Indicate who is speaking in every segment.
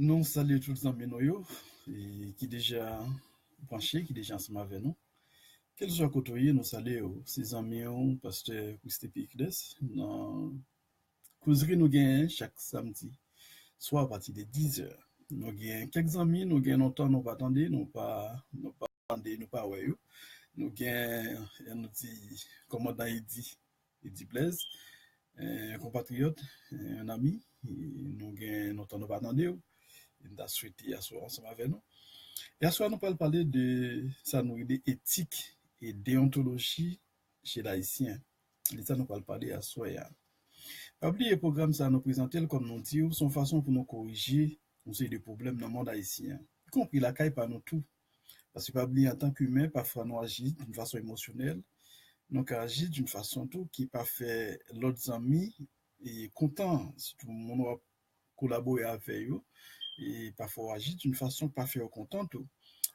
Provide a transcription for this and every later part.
Speaker 1: Nous saluons tous les amis nous et qui déjà branchés, qui déjà ensemble avec nous. Quel soit côtoyer, nous saluons ces amis, pasteur Christy Picles, dans causerie nous gagnons chaque samedi, soit à partir de 10 heures. Nous gagnons quelques amis, nous gagnons longtemps, nous pas attendre, nous pas attendre, nous pas ouais. Nous gagnons, nous dit, commandant Eddy Blaise, un compatriote, un ami, nous gagnons longtemps, nous pas attendre. Nous avons souhaité asseoir ensemble avec nous. Et asseoir, nous allons parler de ça, nous de éthique et déontologie chez l'haïtien. Et ça, nous allons parler asseoir. Pas oublier le programme, ça nous présenter, comme nous dit, son façon pour nous corriger des problèmes dans le monde haïtien. Y compris la caille par nous tout. Parce que pas oublier en tant qu'humain, parfois nous agissons d'une façon émotionnelle. Nous agissons d'une façon tout qui pas fait l'autre amis et content si tout le monde va collaborer avec eux. Et parfois agir d'une façon pas faire content tout.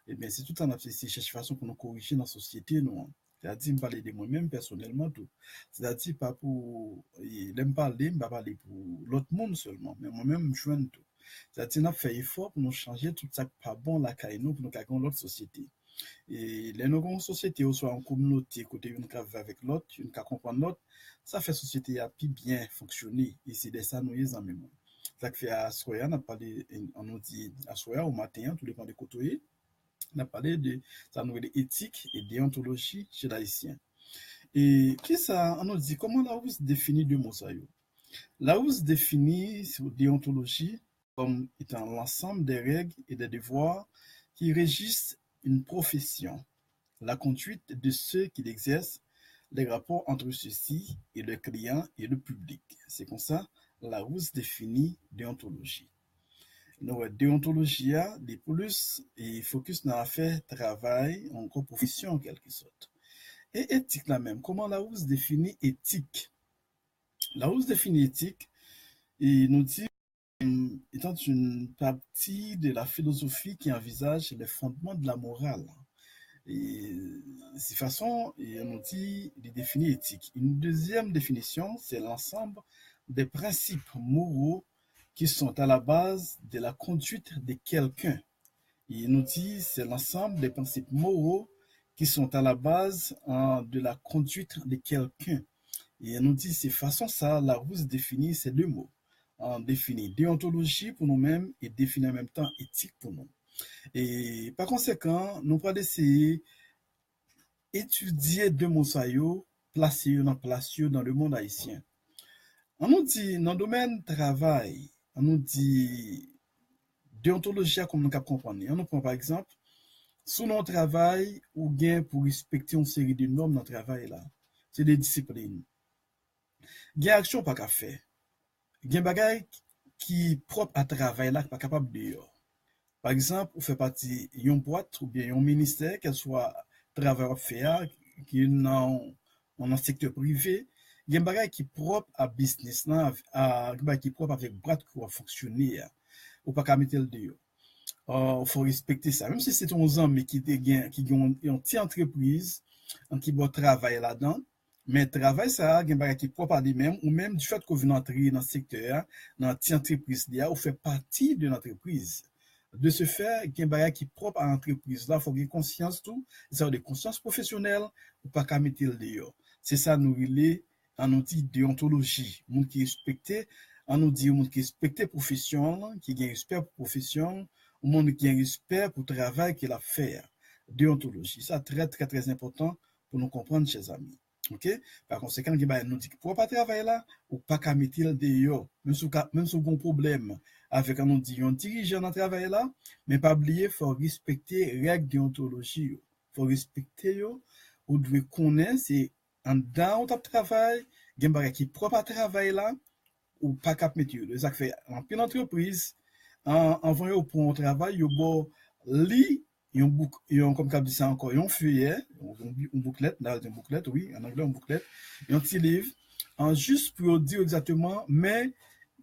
Speaker 1: Eh bien, c'est tout un apprécié cherche façon pour nous corriger dans la société, nous. C'est-à-dire, me parler de moi-même personnellement tout. C'est-à-dire, pas pour, l'aime parler, me pas parler pour l'autre monde seulement, mais moi-même, je joindre tout. C'est-à-dire, on a fait effort pour nous changer tout ça pas bon la caille nous, pour nous gagner l'autre société. Et les nous avons une société, ou soit en communauté, côté une qui vivre avec l'autre, une qui comprendre l'autre, ça fait société a plus bien fonctionner. Et c'est de ça nous y en même. Ça fait à Soya, on a parlé, on nous dit à Soya au matin, tout dépend des côtés. On a parlé de ça nous éthique et déontologie chez l'haïtien. Et qui ça, on nous dit comment la hausse définit deux mots ça yo? La hausse définit sur déontologie comme étant l'ensemble des règles et des devoirs qui régissent une profession, la conduite de ceux qui l'exercent, les rapports entre ceux-ci et le client et le public. C'est comme ça la hausse définit déontologie. Nous, déontologie a des plus et focus dans l'affaire travail, en profession en quelque sorte. Et éthique la même. Comment la hausse définit éthique? La hausse définit éthique et nous dit étant une partie de la philosophie qui envisage les fondements de la morale. Et de cette façon, on nous dit de définir éthique. Une deuxième définition, c'est l'ensemble des principes moraux qui sont à la base de la conduite de quelqu'un. Il nous dit c'est l'ensemble des principes moraux qui sont à la base de la conduite de quelqu'un. Et il nous dit c'est façon ça, la Rousse définit ces deux mots. On définit déontologie pour nous-mêmes et définit en même temps éthique pour nous. Et par conséquent, nous allons essayer d'étudier deux mots ça placer dans le monde haïtien. On nous dit dans le domaine travail, on nous dit déontologie comme nous comprenons. On nous prend par exemple sous notre travail ou bien pour respecter une série de normes dans le travail là. C'est des disciplines. Il y a action pas qu'à faire. Il y a des bagages qui propre à travail là pas capable de. Par exemple, vous faites partie d'une boîte ou bien un ministère, qu'elle soit travailleur faire, qui est dans un secteur privé, il y a un bagage qui est propre à business, qui est propre avec boîte qui va fonctionner, ou pas qu'à mettre le dehors. Il faut respecter ça. Même si c'est un homme qui a une petite entreprise, qui va travailler là-dedans, mais travail ça, il y a un bagage qui est propre à lui-même, ou même du fait qu'on vient entrer dans le secteur, dans une petite entreprise, ou fait partie de l'entreprise. De ce fait, il y a un bagage qui est propre à l'entreprise. Là, il faut avoir conscience tout, ça de conscience professionnelle, ou pas qu'à mettre le dehors. C'est ça, nous relais, on nous dit déontologie. Monde qui respecte, on nous dit monde qui respecte profession, qui a respect pour profession, ou monde qui a respect pour le travail qu'il a fait. Déontologie. Ça, très, très, très important pour nous comprendre, chers amis. OK? Par conséquent, il nous dit pour pas travailler là, ou pas qu'à mettre le dehors. Même si vous avez un problème avec un dirigeant dans le travail là, mais pas oublier, il faut respecter les règles de déontologie. Il faut respecter, vous devez connaître, c'est en dedans de travail, il y a un bagage qui est propre à travail là, ou pas cap mettre. Ça fait en pleine entreprise, en voyant pour un travail, il y a lit, comme cap dit ça encore, un feuillet, une bouclette, là, une bouclette, oui, en anglais, une bouclette, un petit livre, juste pour dire exactement, mais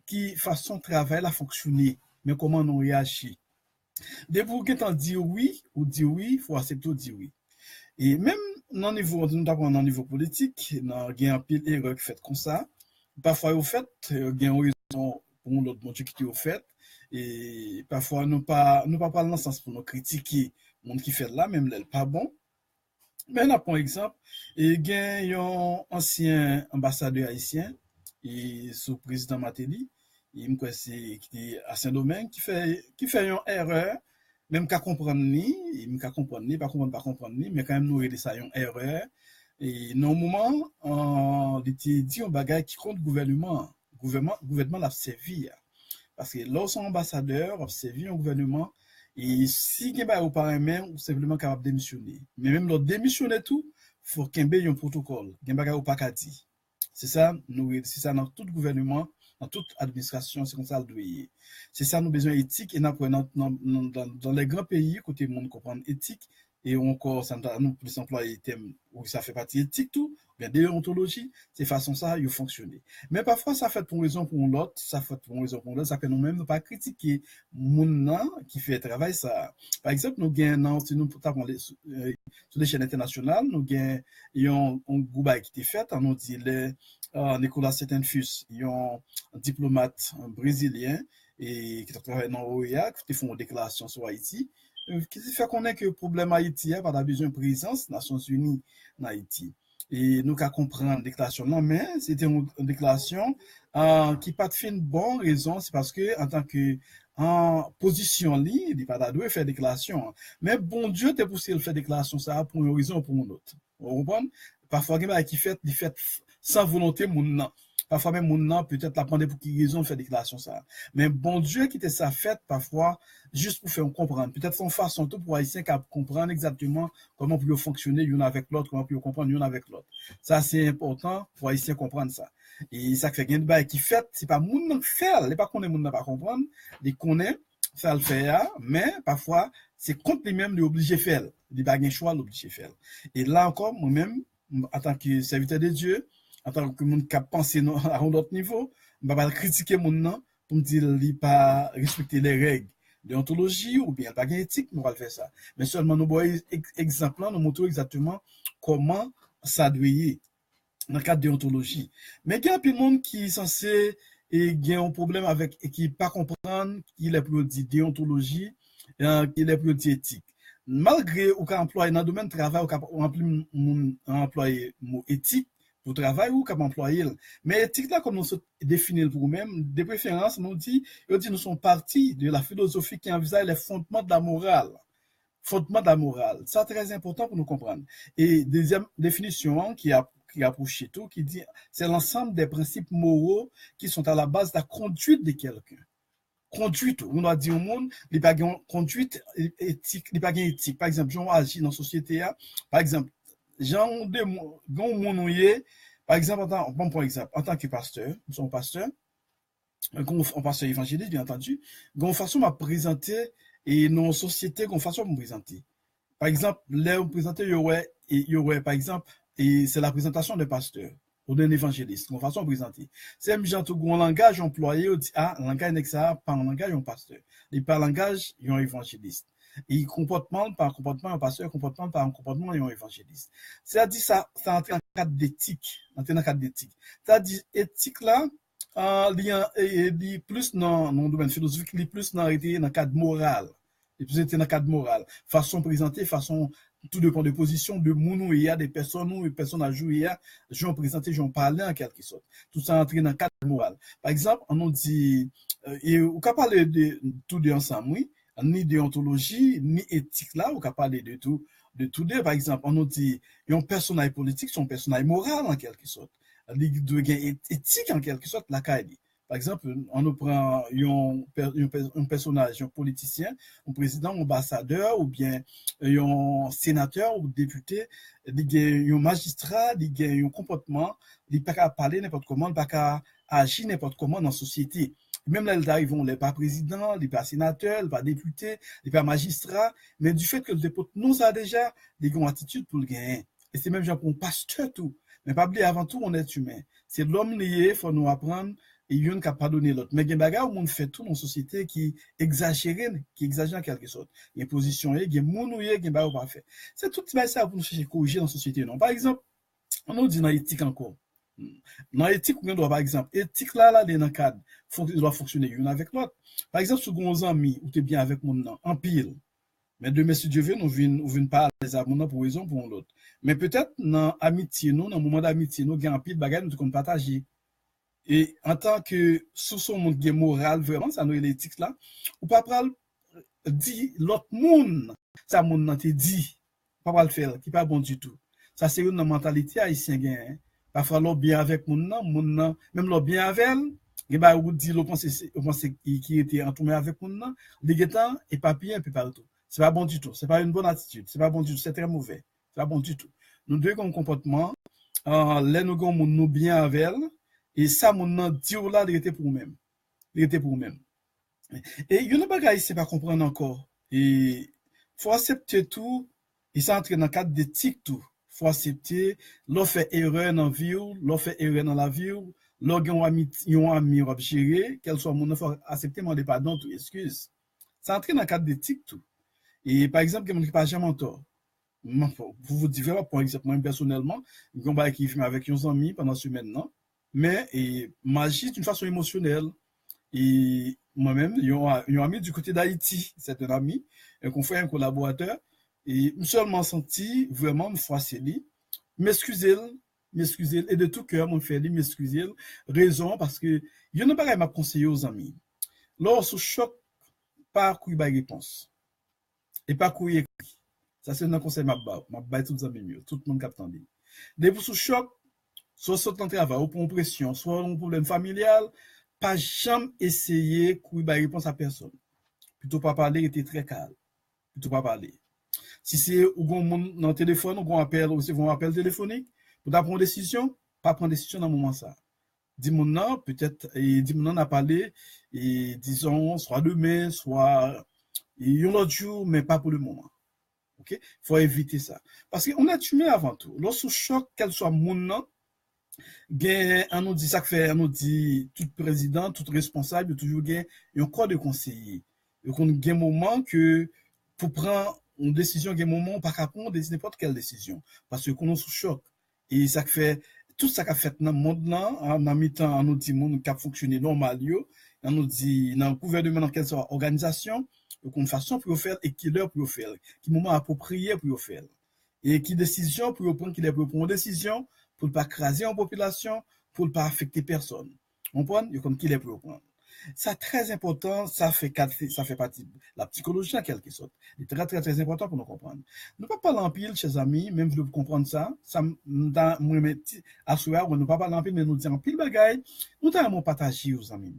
Speaker 1: qui façon travail a fonctionné, mais comment on réagit. Dès que vous dire oui, ou dire oui, il faut accepter ou dire oui. Et même dans le niveau, notamment dans le niveau politique, il y a un pile erreur qui fait comme ça. Parfois, au fait, il y a une raison pour l'autre bon Dieu qui t'est fait. Et parfois, nous pas parler dans le sens pour nous critiquer le monde qui fait là, même là, pas bon. Mais là, par exemple, il y a un ancien ambassadeur haïtien, et sous président Matéli, il me croit qui est à Saint-Domingue, qui fait une erreur, même qu'à comprendre ni, il me qu'à comprendre ni, pas comprendre ni, mais quand même nous aider ça une erreur. Et normalement, il était dit un bagage qui compte gouvernement l'a servi. Parce que lorsqu'on ambassadeur, a servi un gouvernement, et si il ou pas un ou simplement capable de démissionner. Mais même le démissionner tout, faut qu'il y ait un protocole. Il y a ou pas qu'à dire. C'est ça, c'est ça dans tout gouvernement, dans toute administration, c'est comme ça le doit. C'est ça, nous besoin éthique et dans les grands pays, côté monde comprendre éthique, et encore, ça nous, pour les employés, où ça fait partie éthique tout, bien déontologie, c'est façon ça, il fonctionne. Mais parfois, ça fait pour une raison pour l'autre, ça fait pour une raison pour l'autre, ça fait nous-mêmes ne pas critiquer mon qui fait travail ça. Par exemple, nous gagnons, si nous tapons sur les chaînes internationales, nous gagnons un groupe qui était fait, on dit Nicolas Setenfus, un diplomate brésilien et qui travaille dans l'OEA, qui fait une déclaration sur Haïti, qui fait connaître que le problème Haïti a pas besoin de présence des Nations Unies en Haïti. Et nous qu'à comprendre la déclaration là, mais c'était une déclaration qui pas de fin bonne raison, c'est parce que en tant que en position li, il pas d'adoué faire déclaration. Mais bon Dieu t'es poussé le faire déclaration ça pour une raison ou pour une autre. Vous comprenez? Parfois il y a qui fait sans volonté moun nan. Parfois même moun nan peut-être la prendre pour qui raison faire déclaration ça. Mais bon Dieu qui était ça fait parfois juste pour faire comprendre. Peut-être son façon tout pour haïtien qui comprendre exactement comment peut fonctionner l'un avec l'autre, comment peut comprendre l'un avec l'autre. Ça c'est important pour haïtien comprendre ça. Et ça fait gain de bail qui fait, c'est pas moun nan faire, les pas connaît moun nan pas comprendre, les connaît ça le faire, mais parfois c'est contre lui-même de obligé faire. Il pas gain choix l'obligé faire. Et là encore moi-même en tant que serviteur de Dieu, en tant que monde qui a pensé à un autre niveau, je ne vais pas critiquer mon nom pour me dire qu'il ne pas respecter les règles de déontologie ou bien pas éthique, nous allons faire ça. Mais seulement nous voyons exemple, nous montrons exactement comment ça doit être dans le cadre de déontologie. Mais il y a un monde qui est censé et qui a un problème avec et qui ne pas comprendre qu'il est plus dit déontologie, qu'il est plus dit éthique. Malgré ou qu'à employer dans le domaine de travail, ou employer mot éthique, pour travail ou comme employé. Mais éthique là, comme nous définissons pour nous-mêmes, de préférence, nous dit nous sommes partis de la philosophie qui envisage les fondements de la morale. Fondements de la morale. Ça, très important pour nous comprendre. Et deuxième définition qui approche tout, qui dit c'est l'ensemble des principes moraux qui sont à la base de la conduite de quelqu'un. Conduite, on a dit au monde, il n'y a pas de conduite éthique, il n'y a pas d'éthique. Par exemple, Jean agit dans la société, par exemple, Jean de mon par exemple, en tant que pasteur, nous sommes pasteurs, un pasteur évangéliste, bien entendu, une façon à présenter et nos sociétés, une façon à me présenter. Par exemple, là, on présenter, il y aurait, par exemple, et c'est la présentation d'un pasteur ou d'un évangéliste, une façon de présenter. C'est un genre un langage employé, on dit, ah, langage n'est que ça, par un langage, un pasteur. Et par langage, il y a un évangéliste. Et comportement par comportement, un pasteur, comportement par un comportement, il y a un évangéliste. C'est-à-dire, ça entre dans le cadre d'éthique. C'est-à-dire, éthique là, il y a plus dans le domaine philosophique, il y a plus dans le cadre moral. Il y a plus dans le cadre moral. Façon présentée, façon, tout dépend de position, de moun il y a des personnes ou des personnes à jouer, je vais présenter, je vais parler en quelque sorte. Tout ça entre dans le cadre moral. Par exemple, on nous dit, et on peut parler de tout de ensemble, oui, ni déontologie, ni éthique là, on peut parler de tout deux. Par exemple, on nous dit, il y a un personnage politique, son personnage moral en quelque sorte. Il doit gagner éthique en quelque sorte, la CAIDI. Par exemple, on nous prend un personnage, un politicien, un président, un ambassadeur, ou bien un sénateur ou député, il y a un magistrat, il y a un comportement, il n'y a pas qu'à parler n'importe comment, il n'y a pas qu'à agir n'importe comment dans la société. Même là, ils arrivent, il n'est pas président, il n'est pas sénateur, il n'est pas député, il n'est pas magistrat, mais du fait que le dépôt nous a déjà des attitudes pour le gagner. Et c'est même genre pour un pasteur tout. Mais pas oublier, avant tout, on est humain. C'est l'homme lié, il faut nous apprendre, et il y a une qui n'a pas donné l'autre. Mais il y a des bagages où on fait tout dans la société qui exagère en quelque sorte. Il y a une position, il y a des gens qui ne sont pas fait. C'est tout ça pour nous chercher à corriger dans la société. Non? Par exemple, on nous dit dans l'éthique encore. Dans l'éthique, on doit, par exemple, éthique là, dans le cadre, il doit fonctionner l'une avec l'autre. Par exemple, si vous avez amis, ou tu es bien avec mon nom, en pile. Mais demain, si Dieu veut, nous venons pas les amours pour raison pour l'autre. Mais peut-être, dans l'amitié, nous, dans le moment d'amitié, nous, avons un pile de bagages, nous devons partager. Et en tant que, sous son monde moral, vraiment, ça nous est l'éthique là, ou pas dire l'autre monde, ça monde nan te dit, pas le faire, qui pas bon du tout. Ça c'est une mentalité haïtienne gain. Parfois l'on bien avec moun nan, même l'on bien avec elle, il ba ou dit l'on pense qui était entouré avec moun nan, les getan et papier un peu partout. C'est pas bon du tout, c'est pas une bonne attitude, c'est pas bon du tout, c'est très mauvais. C'est pas bon du tout. Nous devons un comportement les nous gon moun nous bien avec elle et ça moun nan dit là il était pour nous-mêmes. Il était pour nous-mêmes. Et il y a un bagage c'est pas comprendre encore. Et faut accepter tout, et ça entre dans le cadre d'éthique tout. Faut accepter, l'on fait erreur dans la vie, l'on fait erreur dans la vie, l'on a un ami à gérer, quel soit mon faut accepter, demander pardon, tout excuse. Ça entre dans le cadre d'éthique tout. Et par exemple, quelqu'un qui pas jamais tort. Pour vous dire, par exemple, moi personnellement, je vais qui filme avec un ami pendant ce semaine, mais magie d'une façon émotionnelle. Et moi-même, il y a un ami du côté d'Haïti, c'est un ami, un confrère, un collaborateur, et je seulement senti vraiment me froisser lui, m'excuser, et de tout cœur, mon fait lui, m'excuser, raison, parce que, il y a un bagage m'a conseillé aux amis. Lorsque choc, pas couille par réponse, et pas couille écrit. Ça, c'est un conseil m'a baille tous les amis mieux, tout le monde capte en dit. Depuis sous choc, soit sauter en travail, ou pour une pression, soit un problème familial, pas jamais essayer couille par réponse à personne. Plutôt pas parler, était très calme. Plutôt pas parler. Si c'est ou gon monde dans téléphone, ou gon appel, ou c'est un appel téléphonique, pour prendre une décision, pas prendre décision dans le moment ça. Dis mon non, peut-être, et dis mon non a parlé, et disons, soit demain, soit, et un autre jour, mais pas pour le moment. Ok? Faut éviter ça. Parce qu'on est humain avant tout. Lorsqu'on choque, qu'elle soit mon non, bien, on nous dit ça que fait, on nous dit, tout président, tout responsable, toujours gain, un corps de conseiller. Et qu'on a un moment que, pour prendre une décision, il y a un moment, pas qu'à prendre n'importe quelle décision. Parce que qu'on est sous choc. Et ça fait, tout ça qu'a fait dans le monde là, en mi-temps, on nous dit, monde qui a fonctionné normal, on nous dit, dans le gouvernement, dans quelle soit organisation, qu'on façon pour faire, et qui l'heure pour faire, qui moment approprié pour faire. Et qui décision pour prendre, qui est pour prendre une décision, pour ne pas craser en population, pour ne pas affecter personne. On prend, comme qui est pour prendre. Ça très important, ça fait partie de la psychologie en quelque sorte. C'est très très très important pour nous comprendre. Nous pas parler en pile, chers amis, même vous comprendre ça, dans moi assurer on ne pas parler en pile mais nous dire en pile bagaille, nous devons partager aux amis.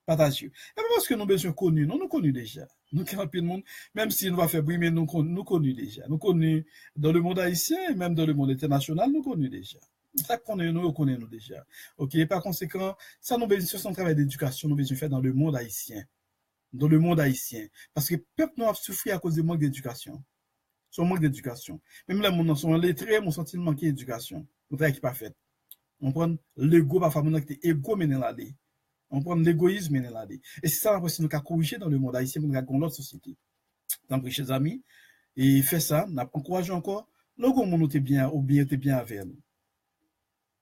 Speaker 1: Partager. Et pas parce que nous besoin connus, nous connus déjà. Nous qui en pile monde, même si nous va faire bruit mais nous connus déjà. Nous connus dans le monde haïtien et même dans le monde international, nous connus déjà. Ça qu'on nous connaissons déjà. OK, par conséquent, ça nous besoin son travail d'éducation, nous besoin faire dans le monde haïtien. Dans le monde haïtien parce que peuple nous a souffert à cause du manque d'éducation. Son manque d'éducation. Même là mon sont lettrés, mon sentiment manque d'éducation. Nous travail qui pas fait. On prend l'ego parfois mon acte égo mener l'aller. On prend l'égoïsme mener l'aller. Et c'est ça après nous qu'a corriger dans le monde haïtien pour dans l'autre société. Donc chers amis, et fait ça, n'a encouragé encore logo mon était bien ou bien était bien avec nous.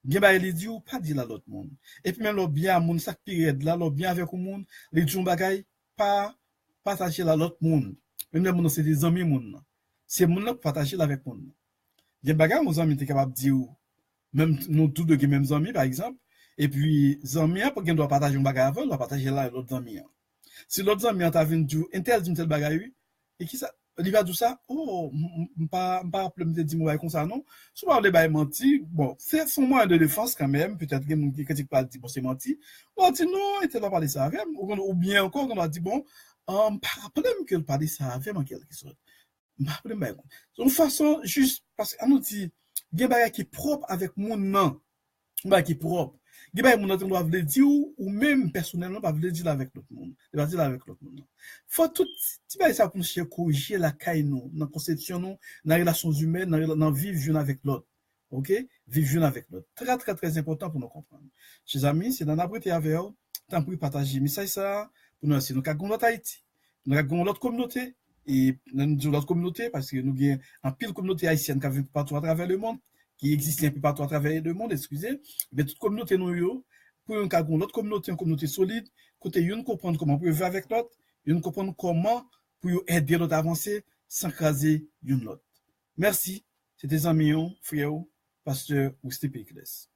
Speaker 1: Bien ba il dit ou pas dit la l'autre monde et puis même le bien monde ça période là le bien avec le monde les gens bagay pas partager la l'autre monde même les monde c'est des amis monde c'est monde là partager avec monde bien bagay nos amis t'es capable dire même nous tous deux mêmes amis par exemple et puis amis pour qu'on doit partager un bagay avant doit partager là l'autre ami si l'autre ami t'a vinn dire interdit tel bagay et qui ça il va dire ça oh pas me dire moi comme ça non souvent les bail menti bon c'est son moyen de défense quand même peut-être que qui critique pas dit bon c'est menti on dit non il te va parler ça avec ou bien encore on va dire bon pas problème que parler ça avec en quelque sorte pas problème de façon juste parce qu'on nous dit il y a bagay qui propre avec mon nom bagay qui propre il y a mon doit le dire ou même personnellement pas le dire avec l'autre monde il va dire avec l'autre monde faut tout tu vas ça pour chercher corriger la caille nous dans conception nous dans relations humaines dans vivre jeune avec l'autre OK vivre jeune avec l'autre très très très important pour nous comprendre chers amis c'est dans n'abriter avec vous tant pour partager message ça pour nous si nous avons notre Haïti nous avons notre communauté et nous l'autre communauté parce que nous avons un pile communauté haïtienne qui vit partout à travers le monde qui existent un peu partout à travers le monde, excusez, mais toute communauté nous yo, pour une cas l'autre communauté, une communauté solide, côté une comprendre comment pour vivre avec l'autre, une comprendre comment pour aider l'autre à avancer sans craser une l'autre. Merci, c'était amis, frère, pasteur Oustipikles.